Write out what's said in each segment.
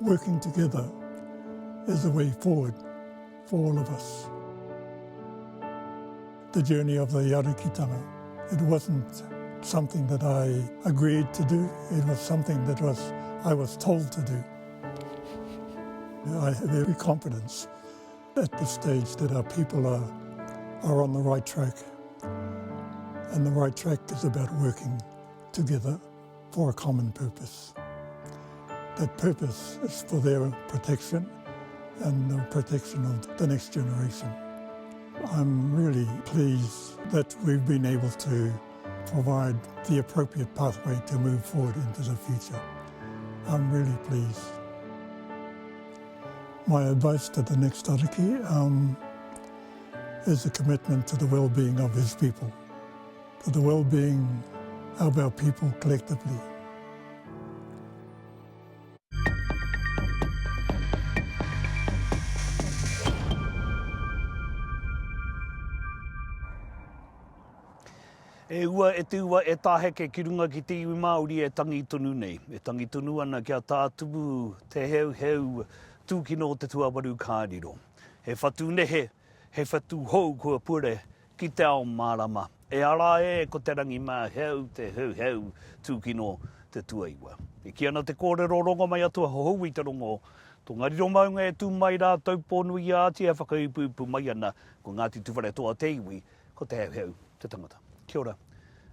working together is the way forward for all of us. The journey of the Arikitanga, it wasn't something that I agreed to do, it was something that I was told to do. I have every confidence at this stage that our people are on the right track. And the right track is about working together for a common purpose. That purpose is for their protection and the protection of the next generation. I'm really pleased that we've been able to provide the appropriate pathway to move forward into the future. I'm really pleased. My advice to the next Ariki is a commitment to the well-being of his people, to the well-being of our people collectively. E ua e tūwa e tāheke ki runga ki te iwi Māori e tangi tonu nei. E tangi tonu ana kia Tā Tumu, Te Heuheu, Tūkino te Tūwharetoa. He whatu nehe, he whatu hou kua pure ki te ao mārama. E ara e ko te rangi Māheu, Te Heuheu, Tūkino te Tuaiwa. E ki ana te kōrero rongo mai atua hohou i te rongo. Tongariro maunga e tū mai rā taupōnu i āti e whakaipupu mai ana ko Ngāti Tūwharetoa te iwi ko Te Heuheu te tangata. Kia ora.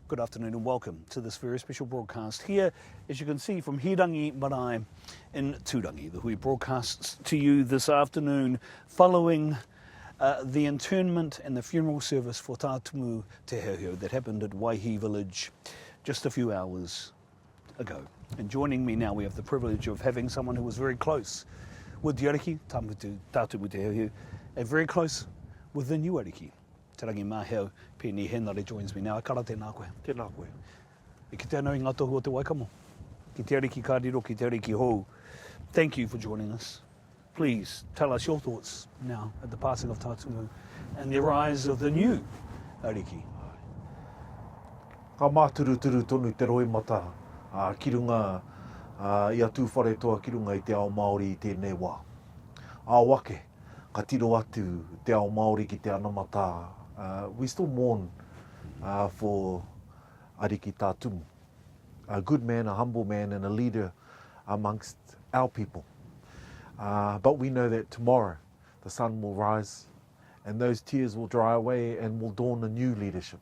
Good afternoon and welcome to this very special broadcast here, as you can see, from Hirangi Marae in Tūrangi, that we broadcast to you this afternoon following the internment and the funeral service for Tā Tumu Te Heuheu that happened at Waihi village just a few hours ago. And joining me now, we have the privilege of having someone who was very close with the Ariki, Tā Tumu Te Heuheu, and very close with the new Ariki. Te rangi Labour Peeni Henare joins me now. Kara tēnā koe. Tēnā koe. E ki tēnā i ngā tohu o te Waikamu. Ki te Ariki kāriro, ki te Ariki hou. Thank you for joining us. Please tell us your thoughts now at the passing of Tā Tumu and the rise of the new Ariki. Ka māturuturu tonu te roi mata ki runga i a Tūwharetoa ki runga i te ao Māori i tēnei wā. A wake, ka tiro atu te ao Māori ki te anamata. We still mourn for Ariki Tā Tumu, a good man, a humble man and a leader amongst our people. But we know that tomorrow the sun will rise and those tears will dry away and will dawn a new leadership.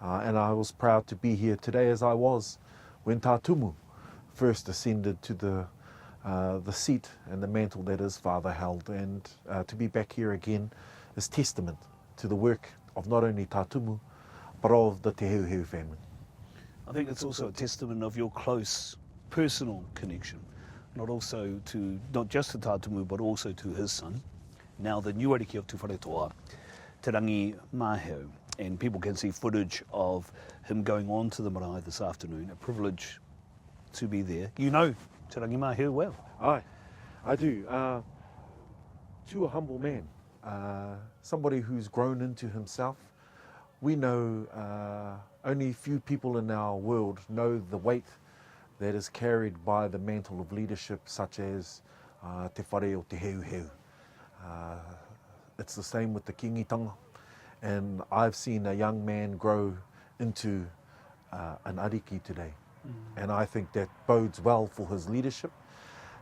And I was proud to be here today, as I was when Tā Tumu first ascended to the seat and the mantle that his father held. And to be back here again is testament to the work of not only Tā Tumu, but of the Te Heuheu family. I think it's also a testament of your close personal connection, not just to Tā Tumu, but also to his son, now the new Ariki of Tūwharetoa, Te rangi Māheu. And people can see footage of him going on to the marae this afternoon. A privilege to be there. You know Te rangi Māheu well. Aye, I do. To a humble man, somebody who's grown into himself. We know only few people in our world know the weight that is carried by the mantle of leadership, such as Te Whare o Te Heuheu. It's the same with the kingitanga. And I've seen a young man grow into an Ariki today. And I think that bodes well for his leadership.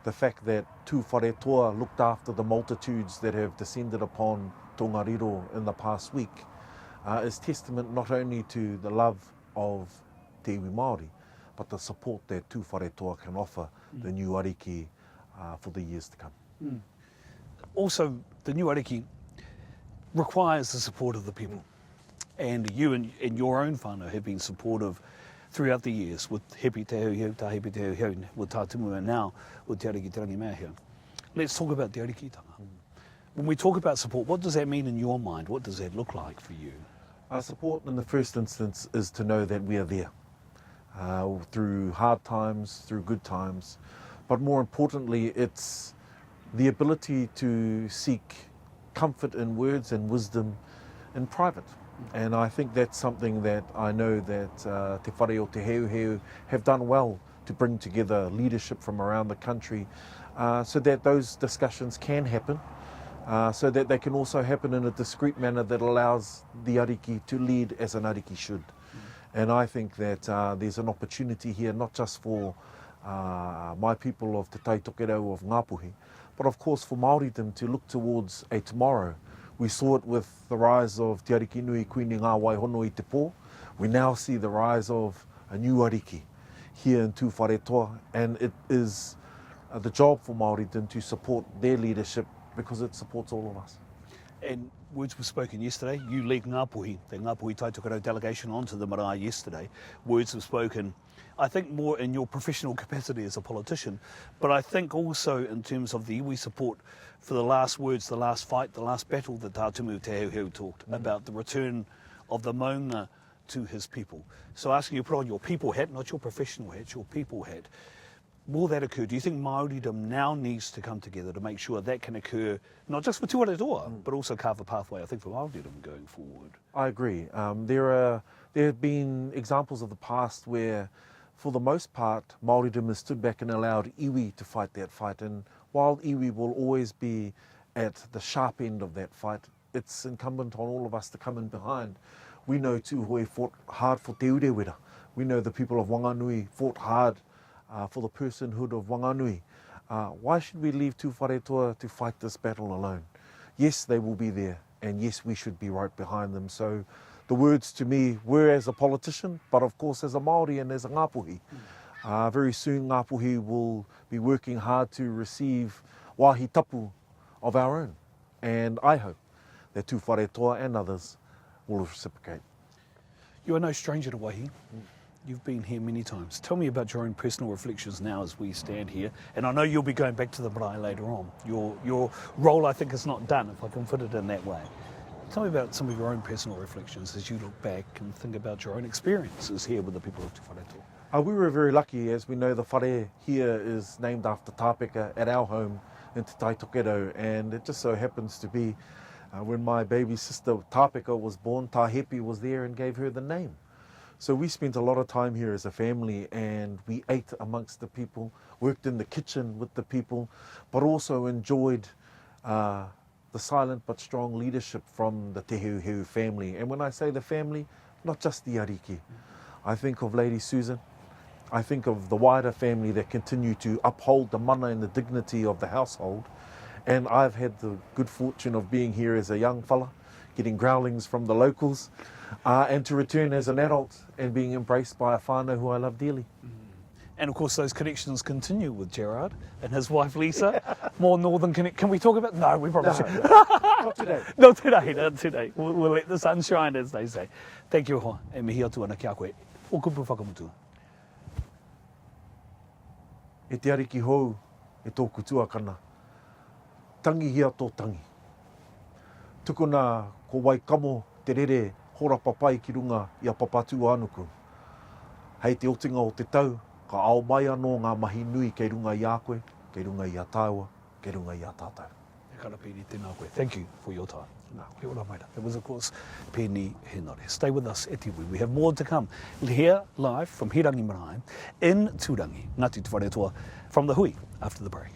The fact that Tūwharetoa looked after the multitudes that have descended upon Tongariro in the past week is testament not only to the love of Te iwi Māori, but the support that Tūwharetoa can offer the new Ariki for the years to come. Also, the new Ariki requires the support of the people. And you and your own whānau have been supportive throughout the years with Hepi Te Heuheu, Tā Hepi Te Heuheu, with Tā Tumu, and now with Te Ariki Te rangi Māheu. Let's talk about the Arikitanga. When we talk about support, what does that mean in your mind? What does that look like for you? Our support in the first instance is to know that we are there through hard times, through good times. But more importantly, it's the ability to seek comfort in words and wisdom in private. And I think that's something that I know that Te Whare o Te Heuheu have done well to bring together leadership from around the country so that those discussions can happen, so that they can also happen in a discreet manner that allows the Ariki to lead as an Ariki should. And I think that there's an opportunity here, not just for my people of Te Tautoko of Ngāpuhi, but of course for Māoridom to look towards a tomorrow. We saw it with the rise of Te Ariki Nui Kuini Ngā Waihono i Te Pō. We now see the rise of a new Ariki here in Tūwharetoa, and it is the job for Māoridom to support their leadership because it supports all of us. And words were spoken yesterday. You lead Ngāpuhi, the Ngāpuhi Tautoko delegation onto the marae yesterday. Words were spoken, I think, more in your professional capacity as a politician, but I think also in terms of the iwi support for the last words, the last fight, the last battle that Tā Tumu Te Heuheu talked about, the return of the maunga to his people. So asking you to put on your people hat, not your professional hat, your people hat. Will that occur? Do you think Māoridom now needs to come together to make sure that can occur, not just for Tūrangi, but also carve a pathway, I think, for Māoridom going forward? I agree. There have been examples of the past where, for the most part, Māoridom has stood back and allowed iwi to fight that fight. And while iwi will always be at the sharp end of that fight, it's incumbent on all of us to come in behind. We know Tūhoi fought hard for Te Urewera. We know the people of Whanganui fought hard for the personhood of Whanganui. Why should we leave Tūwharetoa to fight this battle alone? Yes, they will be there, and yes, we should be right behind them. So the words to me were as a politician, but of course as a Māori and as a Ngāpuhi. Very soon Ngāpuhi will be working hard to receive wāhi tapu of our own. And I hope that Tūwharetoa and others will reciprocate. You are no stranger to wāhi. You've been here many times. Tell me about your own personal reflections now as we stand here. And I know you'll be going back to the marae later on. Your role, I think, is not done, if I can put it in that way. Tell me about some of your own personal reflections as you look back and think about your own experiences here with the people of Tūwharetoa. We were very lucky, as we know the whare here is named after Tāpeka at our home in Te Tautoko, and it just so happens to be when my baby sister Tāpeka was born, Tāhepi was there and gave her the name. So we spent a lot of time here as a family, and we ate amongst the people, worked in the kitchen with the people, but also enjoyed the silent but strong leadership from the Te Heuheu family. And when I say the family, not just the Ariki. I think of Lady Susan. I think of the wider family that continue to uphold the mana and the dignity of the household. And I've had the good fortune of being here as a young fella, getting growlings from the locals, and to return as an adult and being embraced by a whānau who I love dearly. And of course those connections continue with Gerard and his wife Lisa. More northern Can we talk about? No, we probably should. Not today. Not today. We'll let the sun shine, as they say. Thank you, hoa. E mihi atu ana kia koe. O kupu whakamutu. E te ariki hou, e tōku tuakana. Tangi hia tō tangi. Tukuna ko waikamo te rere hora papai ki runga i a papatū anuku. Hei te otinga o te tau, ka ao mai anō ngā mahi nui kei runga i a koe, kei runga i a tāua, kei runga i a tātou. E kara pēni tēnā koe. Thank you for your time. Kia ora maira. It was, of course, Peeni Henare. Stay with us, e tiwi. We have more to come. Here, live from Hirangi Marae, in Tūrangi, Ngāti Tūwharetoa, from the hui after the break.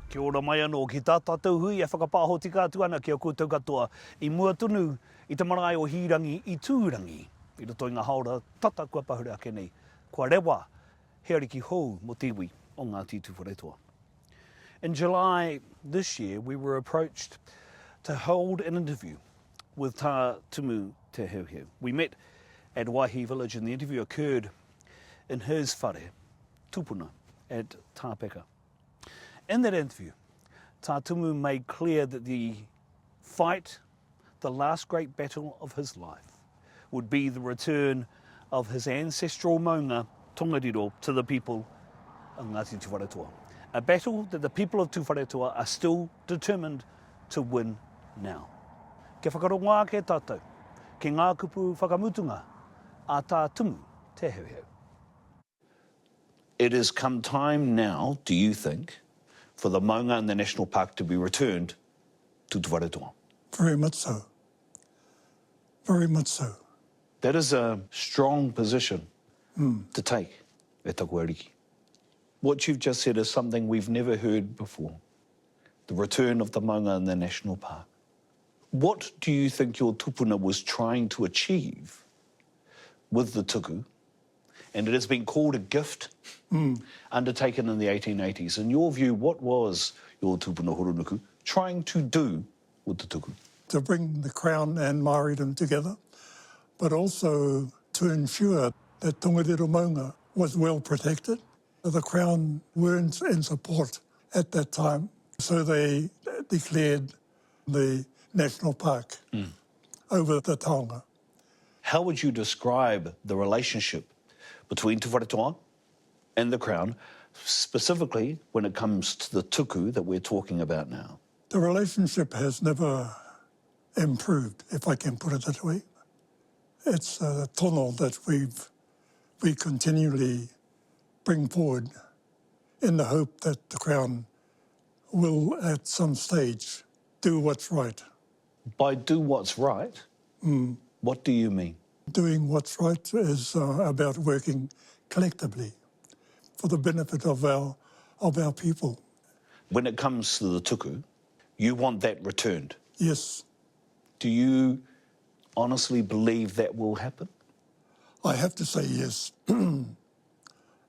Kia ora mai anō ki tā tātou hui e whakapāho tika atu ana ki a koutou katoa i mua tunu i te marae o Hirangi i Tūrangi. I roto i ngā haora tata kua pahura ake nei. Kua rewa, he ariki hou mo tiwi o Ngāti Tūwharetoa. In July this year, we were approached to hold an interview with Tā Tumu Te Heuheu. We met at Waihi village and the interview occurred in his whare, Tupuna, at Tāpeka. In that interview, Tā Tumu made clear that the fight, the last great battle of his life, would be the return of his ancestral maunga, Tongariro, to the people of Ngāti Tūwharetoa. A battle that the people of Tūwharetoa are still determined to win now. Ke whakarongoa ke tātou, ke ngā kupu whakamutunga, a Tā Tumu Te Heuheu. It has come time now, do you think, for the maunga and the national park to be returned to Tūwharetoa. Very much so. Very much so. That is a strong position to take, e taku Ariki. What you've just said is something we've never heard before, the return of the maunga and the national park. What do you think your tupuna was trying to achieve with the tuku? And it has been called a gift undertaken in the 1880s. In your view, what was your tupuna Horonuku trying to do with the tuku? To bring the Crown and Māoridom together, but also to ensure that Tongariro maunga was well protected. The Crown weren't in support at that time, so they declared the national park over the taonga. How would you describe the relationship between Tūwharetoa and the Crown, specifically when it comes to the tuku that we're talking about now? The relationship has never improved, if I can put it that way. It's a tono that we continually bring forward in the hope that the Crown will, at some stage, do what's right. By do what's right, what do you mean? Doing what's right is about working collectively for the benefit of our people. When it comes to the tuku, you want that returned. Yes, Do you honestly believe that will happen? I have to say yes,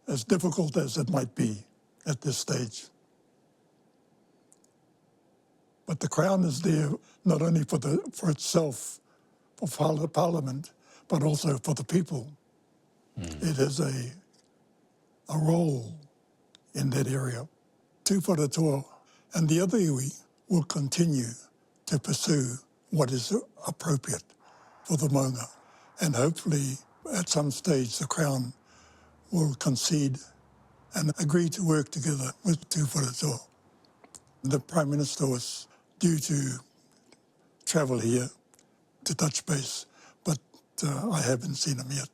as difficult as it might be at this stage. But the Crown is there not only for itself, for Parliament, but also for the people. It has a role in that area. Tūwharetoa and the other iwi will continue to pursue what is appropriate for the maunga. And hopefully, at some stage, the Crown will concede and agree to work together with Tūwharetoa. The Prime Minister was due to travel here to touch base, but I haven't seen him yet.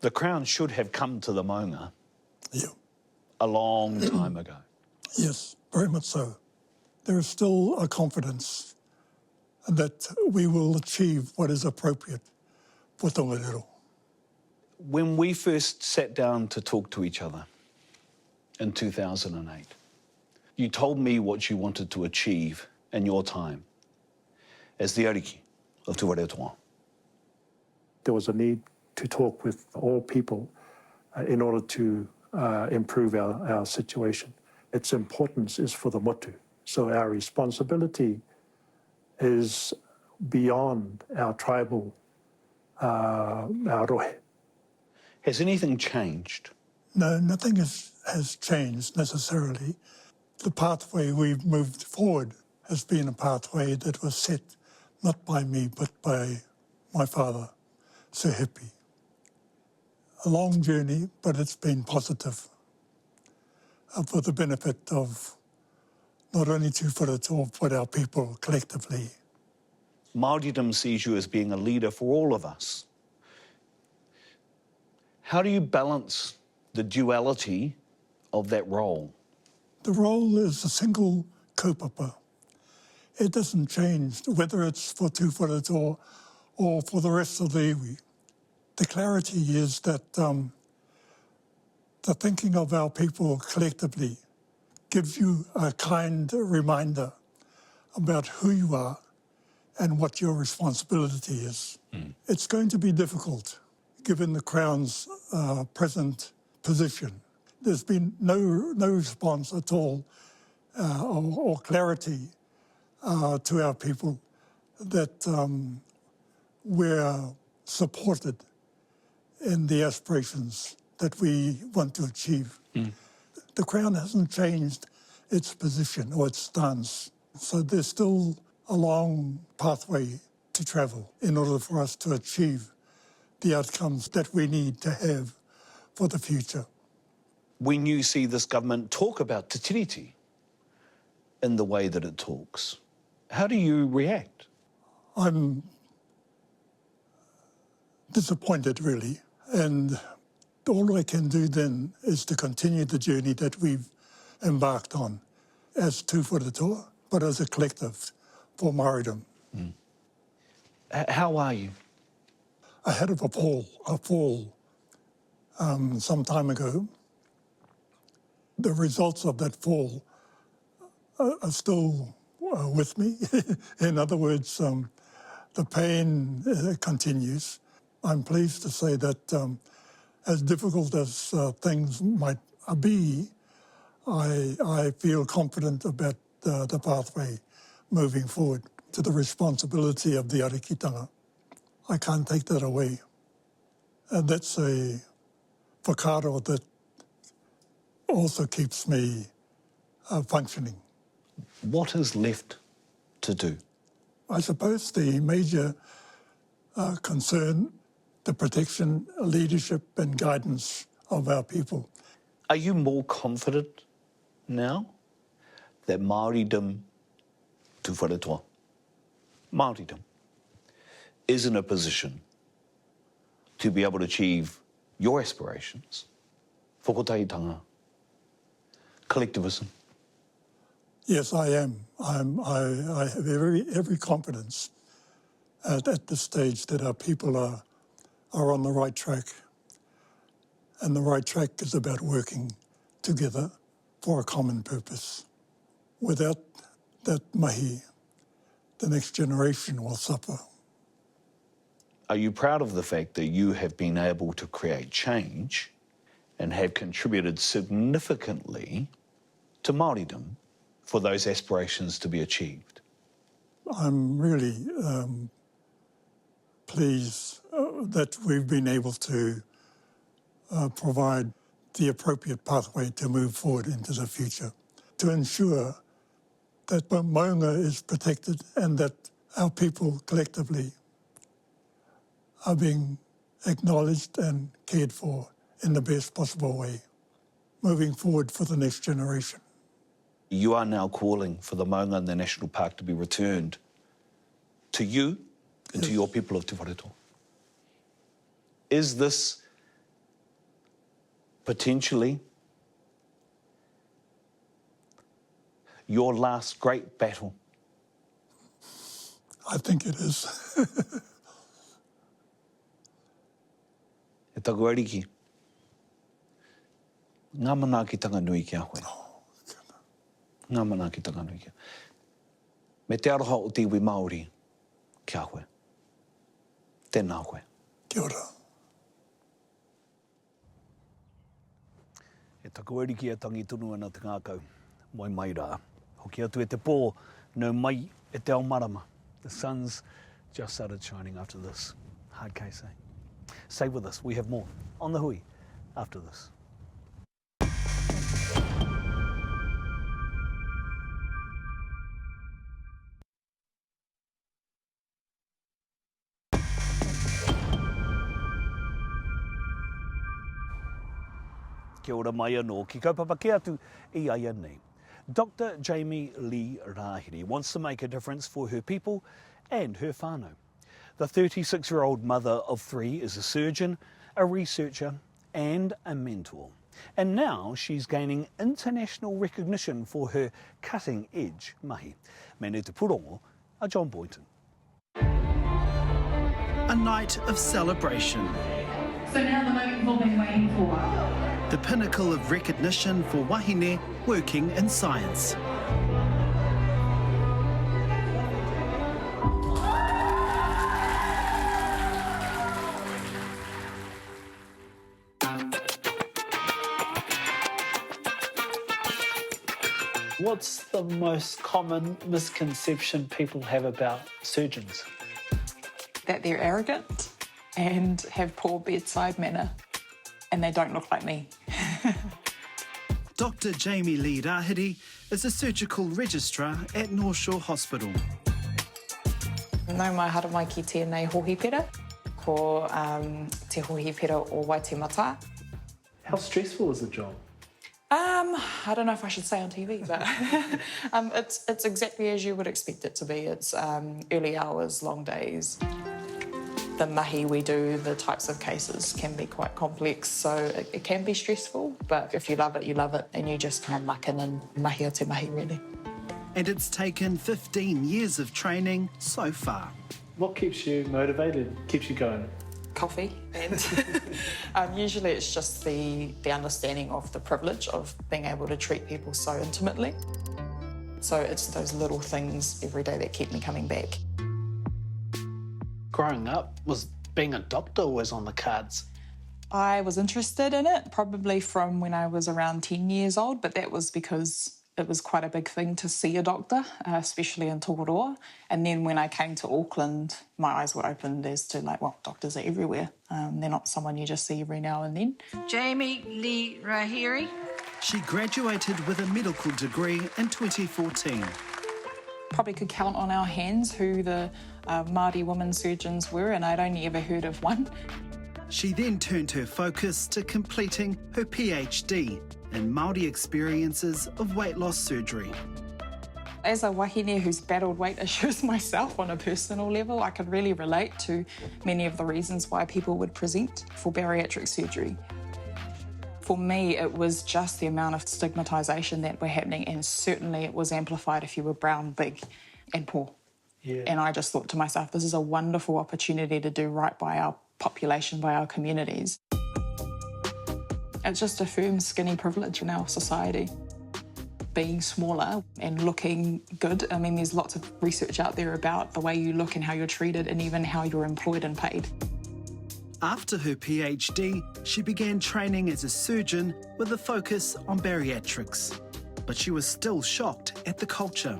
The Crown should have come to the maunga Yeah. a long time ago. Yes, very much so. There is still a confidence that we will achieve what is appropriate for Tongariro. When we first sat down to talk to each other in 2008, you told me what you wanted to achieve in your time as the Ariki of Tūwharetoa. There was a need to talk with all people in order to improve our situation. Its importance is for the motu. So our responsibility is beyond our tribal, our rohe. Has anything changed? No, nothing has changed necessarily. The pathway we've moved forward has been a pathway that was set not by me but by my father, Sir Hippie. A long journey, but it's been positive for the benefit of not only Tūwharetoa but our people collectively. Māoridom sees you as being a leader for all of us. How do you balance the duality of that role? The role is a single kaupapa. It doesn't change whether it's for Tūwharetoa or for the rest of the iwi. The clarity is that the thinking of our people collectively gives you a kind reminder about who you are and what your responsibility is. It's going to be difficult given the Crown's present position. There's been no response at all or clarity to our people that we're supported in the aspirations that we want to achieve. The Crown hasn't changed its position or its stance, so there's still a long pathway to travel in order for us to achieve the outcomes that we need to have for the future. When you see this government talk about te tiriti in the way that it talks, how do you react? I'm disappointed, really, and all I can do then is to continue the journey that we've embarked on as Tūwharetoa, but as a collective for Māoridom. How are you? I had a fall some time ago. The results of that fall are still with me. In other words, the pain continues. I'm pleased to say that as difficult as things might be, I feel confident about the pathway moving forward to the responsibility of the Arikitanga. I can't take that away. And that's a whakaaro that also keeps me functioning. What is left to do? I suppose the major concern, the protection, leadership and guidance of our people. Are you more confident now that Māoridom, Tūwharetoa, Māoridom, is in a position to be able to achieve your aspirations, whakotahitanga, collectivism? Yes, I am. I have every confidence at this stage that our people are on the right track. And the right track is about working together for a common purpose. Without that mahi, the next generation will suffer. Are you proud of the fact that you have been able to create change and have contributed significantly to Māoridom for those aspirations to be achieved? I'm really pleased that we've been able to provide the appropriate pathway to move forward into the future, to ensure that maunga is protected and that our people collectively are being acknowledged and cared for in the best possible way, moving forward for the next generation. You are now calling for the maunga and the national park to be returned to you and to your people of Tūwharetoa. Is this potentially your last great battle? I think it is. E taku Ariki, ngā mana ki tanga nui ki a koe. Ngā mana ki tanga nui ki a. Me te aroha o te iwi Māori ki a koe. Tēnā koe. Kia ora. E taku Ariki e tangi tunu ana te ngākau. Moi mai rā. Hoki atu e te pō, no mai e te ao marama. The sun's just started shining after this. Hard case, eh? Stay with us. We have more on the hui after this. Kia ora mai anō, ki kaupapa ki atu I aia nei. Dr Jamie-Lee Rahiri wants to make a difference for her people and her whānau. The 36-year-old mother of three is a surgeon, a researcher and a mentor. And now she's gaining international recognition for her cutting-edge mahi. Mene te purongo a John Boynton. A night of celebration. So now the moment you've all been waiting for. The pinnacle of recognition for wahine working in science. What's the most common misconception people have about surgeons? That they're arrogant and have poor bedside manner, and they don't look like me. Dr Jamie-Lee Rahiri is a surgical registrar at North Shore Hospital. Nau mai hara mai ki tēnei hohipera, ko te hohipera o Waitemata. How stressful is the job? I don't know if I should say on TV, but it's exactly as you would expect it to be. It's early hours, long days. The mahi we do, the types of cases can be quite complex, so it can be stressful, but if you love it, you love it, and you just kind of muck in and mahi o te mahi, really. And it's taken 15 years of training so far. What keeps you motivated, keeps you going? Coffee, and usually it's just the understanding of the privilege of being able to treat people so intimately. So it's those little things every day that keep me coming back. Growing up, was being a doctor always on the cards? I was interested in it probably from when I was around 10 years old, but that was because it was quite a big thing to see a doctor, especially in Tūrangitukua. And then when I came to Auckland, my eyes were opened as to, like, well, doctors are everywhere. They're not someone you just see every now and then. Jamie-Lee Rahiri. She graduated with a medical degree in 2014. Probably could count on our hands who the Māori women surgeons were, and I'd only ever heard of one. She then turned her focus to completing her PhD in Māori experiences of weight loss surgery. As a wahine who's battled weight issues myself on a personal level, I could really relate to many of the reasons why people would present for bariatric surgery. For me, it was just the amount of stigmatisation that were happening, and certainly it was amplified if you were brown, big and poor. Yeah. And I just thought to myself, this is a wonderful opportunity to do right by our population, by our communities. It's just a firm, skinny privilege in our society. Being smaller and looking good. I mean, there's lots of research out there about the way you look and how you're treated and even how you're employed and paid. After her PhD, she began training as a surgeon with a focus on bariatrics. But she was still shocked at the culture.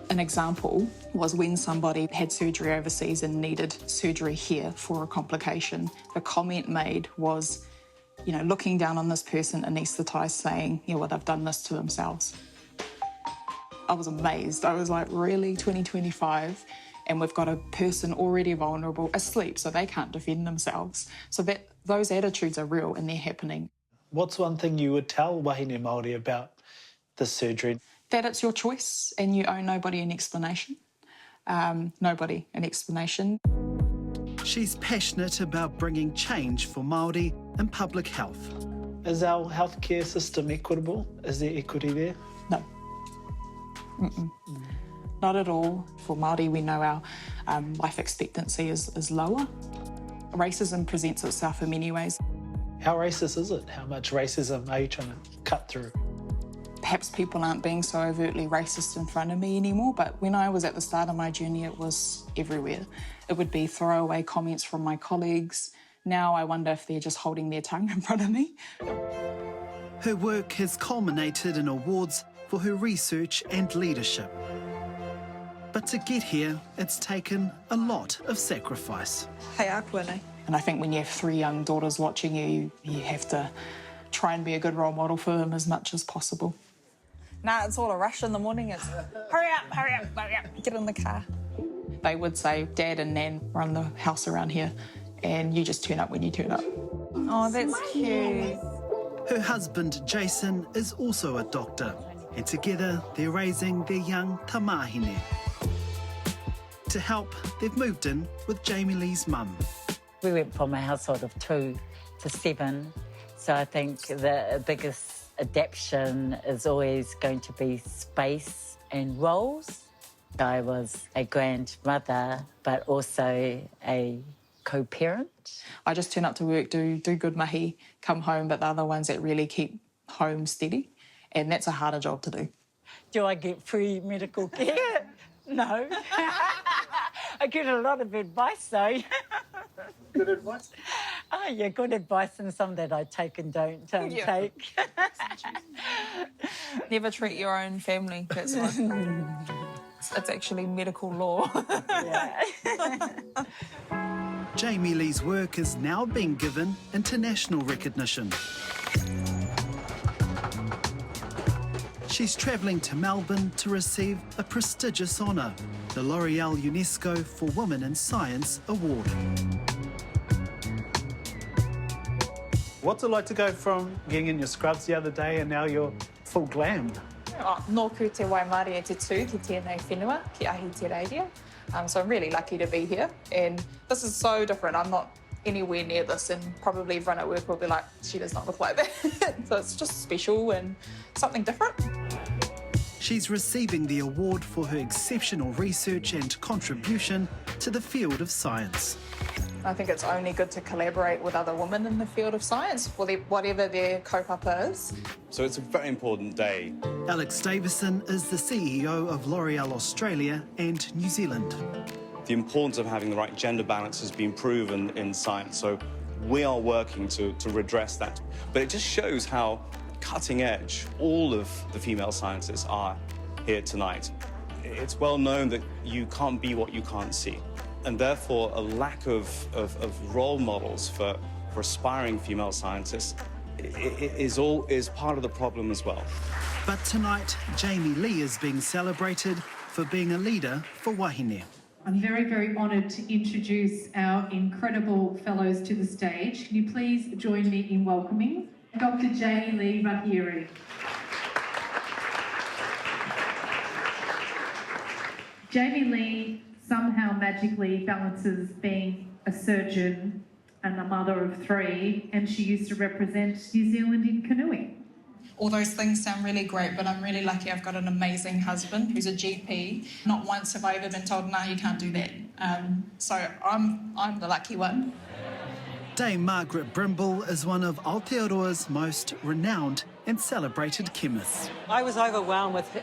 An example was when somebody had surgery overseas and needed surgery here for a complication. The comment made was, you know, looking down on this person anaesthetised, saying, yeah, well, they've done this to themselves. I was amazed. I was like, really, 2025? And we've got a person already vulnerable, asleep, so they can't defend themselves. So those attitudes are real and they're happening. What's one thing you would tell wahine Māori about the surgery? That it's your choice and you owe nobody an explanation. Nobody an explanation. She's passionate about bringing change for Māori and public health. Is our healthcare system equitable? Is there equity there? No. Not at all. For Māori, we know our life expectancy is lower. Racism presents itself in many ways. How racist is it? How much racism are you trying to cut through? Perhaps people aren't being so overtly racist in front of me anymore, but when I was at the start of my journey, it was everywhere. It would be throwaway comments from my colleagues. Now I wonder if they're just holding their tongue in front of me. Her work has culminated in awards for her research and leadership. But to get here, it's taken a lot of sacrifice. And I think when you have 3 young daughters watching you, you have to try and be a good role model for them as much as possible. Nah, it's all a rush in the morning. It's hurry up, hurry up, hurry up, get in the car. They would say, Dad and Nan run the house around here, and you just turn up when you turn up. Oh, that's cute. Her husband, Jason, is also a doctor, and together they're raising their young tamahine. To help, they've moved in with Jamie-Lee's mum. We went from a household of 2 to 7, so I think the biggest adaptation is always going to be space and roles. I was a grandmother, but also a co-parent. I just turn up to work, do good mahi, come home, but they're the ones that really keep home steady, and that's a harder job to do. Do I get free medical care? No. I get a lot of advice, though. Good advice? Oh, yeah, good advice, and some that I take and don't take. Never treat your own family, that's one. It's actually medical law. Jamie-Lee's work is now being given international recognition. She's travelling to Melbourne to receive a prestigious honour, the L'Oreal UNESCO for Women in Science Award. What's it like to go from getting in your scrubs the other day and now you're full glam? Nō ku te Waimarie te tū ki tēnei whenua, ki ahi te reiria. So I'm really lucky to be here. And this is so different. I'm not anywhere near this, and probably everyone at work will be like, she does not look like that. So it's just special and something different. She's receiving the award for her exceptional research and contribution to the field of science. I think it's only good to collaborate with other women in the field of science, for whatever their kaupapa is. So it's a very important day. Alex Davison is the CEO of L'Oreal Australia and New Zealand. The importance of having the right gender balance has been proven in science, so we are working to redress that. But it just shows how cutting edge all of the female scientists are here tonight. It's well known that you can't be what you can't see. And therefore, a lack of role models for aspiring female scientists is part of the problem as well. But tonight, Jamie-Lee is being celebrated for being a leader for wahine. I'm very, very honoured to introduce our incredible fellows to the stage. Can you please join me in welcoming Dr Jamie-Lee Rahiri. Jamie-Lee somehow magically balances being a surgeon and a mother of 3, and she used to represent New Zealand in canoeing. All those things sound really great, but I'm really lucky I've got an amazing husband who's a GP. Not once have I ever been told, no, you can't do that. So I'm the lucky one. Dame Margaret Brimble is one of Aotearoa's most renowned and celebrated chemists. I was overwhelmed with her.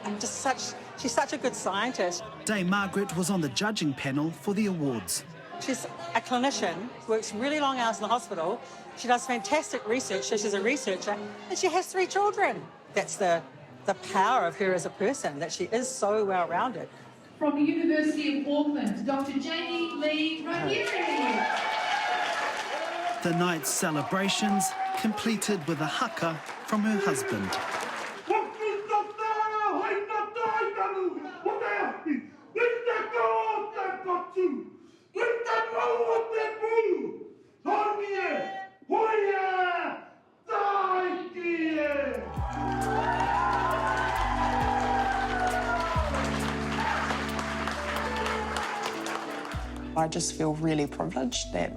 She's such a good scientist. Dame Margaret was on the judging panel for the awards. She's a clinician, works really long hours in the hospital. She does fantastic research, so she's a researcher, and she has 3 children. That's the power of her as a person, that she is so well-rounded. From the University of Auckland, Dr Jamie-Lee Rahiri. The night's celebrations completed with a haka from her husband. I just feel really privileged that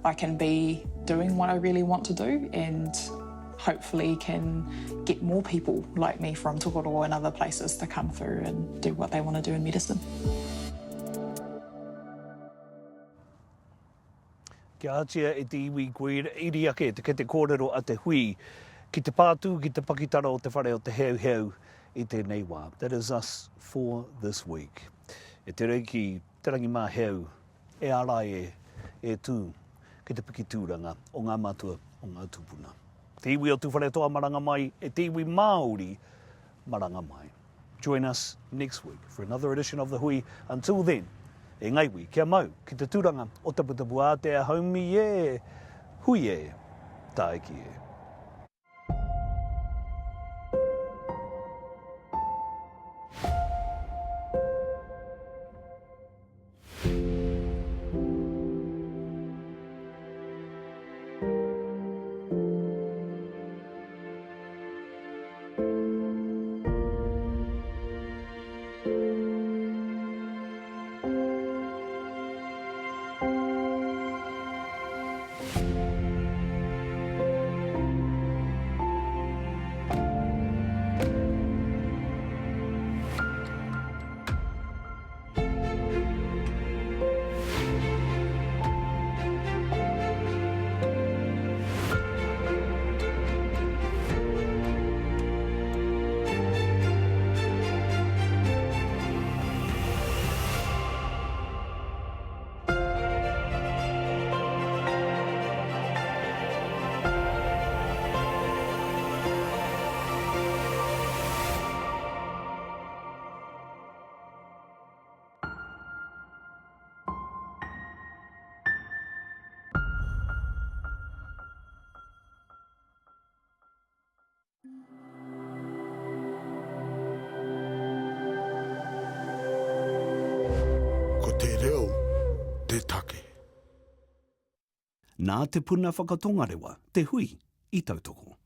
I can be doing what I really want to do, and hopefully can get more people like me from Tūkino and other places to come through and do what they want to do in medicine. Kia atia e te iwi koe iri ake te kete kōrero a te hui ki te pātū, ki te pakitara o te whare o Te Heuheu i tēnei wā. That is us for this week. E te reiki te rangi mā heu e ara e tū ki te pikitūranga o ngā mātua o ngā tūpuna. Te iwi o Tūwharetoa maranga mai e te iwi Māori maranga mai. Join us next week for another edition of The Hui. Until then, e ngaiwi, kia mau ki te tūranga o taputapu a te haumi e, hui e, taiki e. Nā te puna whakatongarewa, te hui i tautoko.